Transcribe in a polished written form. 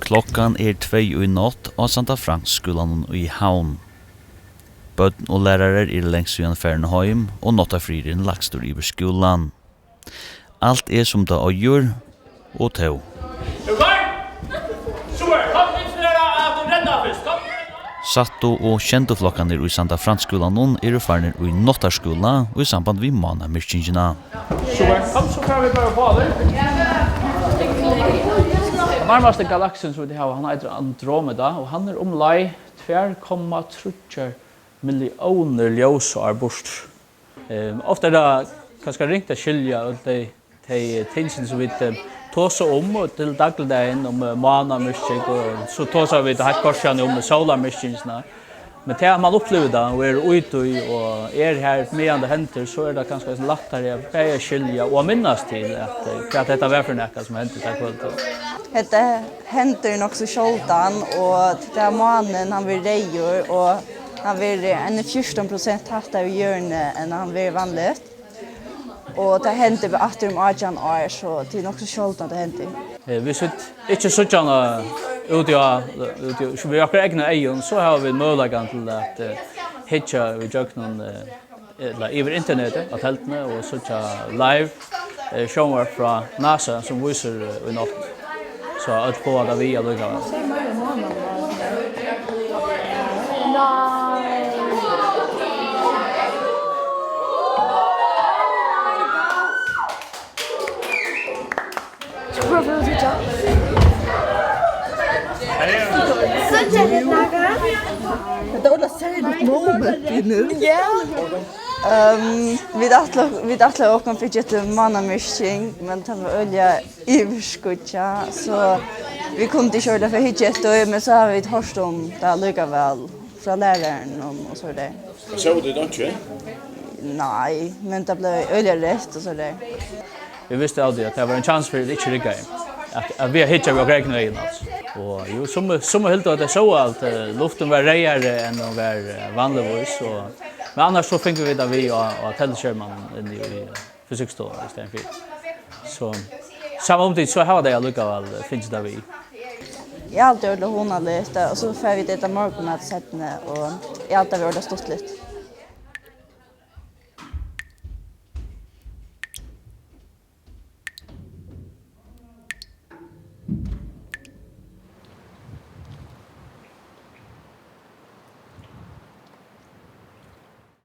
Klokkan 2:00 av Santa Fransskolan i Havn. Bøtten og lærere lengst igjen ferden hjem, og nottafrieren lagstor i skolan. Alt som det gjør, og tå. Satto og kjentoflokkene i Santa Fransskolan farne i nottarskola og i samband vi manamyrkingene. Kom, så kan vi bare på det. Den nærmeste galaksen som vi har, han heter Andromeda, og han omlai 2,3 millioner ljusår bort. Ofte det kanskje ringt å skilja de tingene som vi tåser og til dagligdagen om manamyrking, og så tåser vi helt korsene om solarmyrkingene. Men til man opplever det og ute og her medan det henter, så det kanskje lettere å skilja og minnes til at dette var for noe som henter til kvalitet. Det henter nok så sjaldan, og det mannen han blir reier, og han blir 14% hatt av hjørnet enn han blir vanlig. Og det henter ved 18 år, så det nok så sjaldan det henter. Hvis vi ikke sånn ut så vi akkurat egne egen, så har vi muligheten til at hitja vi gjør noen over internettet av teltene, og sånn live showar fra NASA som viser i natten. Så att få det via lugga. Det var särskilt moment nu. Vi dattlar och kom fick ett manamyrking, men det var olja överskutja, så vi kunde inte köra för hitjet, men så har vi hört om det lika väl från läraren och så där. Så det inte? Nej, men det blev olja rätt och så där. Vi visste aldrig att det var en chans för det inte rigga att vi hittar vi och räknar in alltså. Och jo som helt att det så allt luften var rejare än de var vanligtvis, och men annars så fick vi det vi och tällskärman i fysikstolen istället för. Så samtidigt så har det jag lyckats finns det vi. Jag alltid gjorde hon lite, och så får vi det morgonmat sättne, och jag alltid gjorde det stort lite.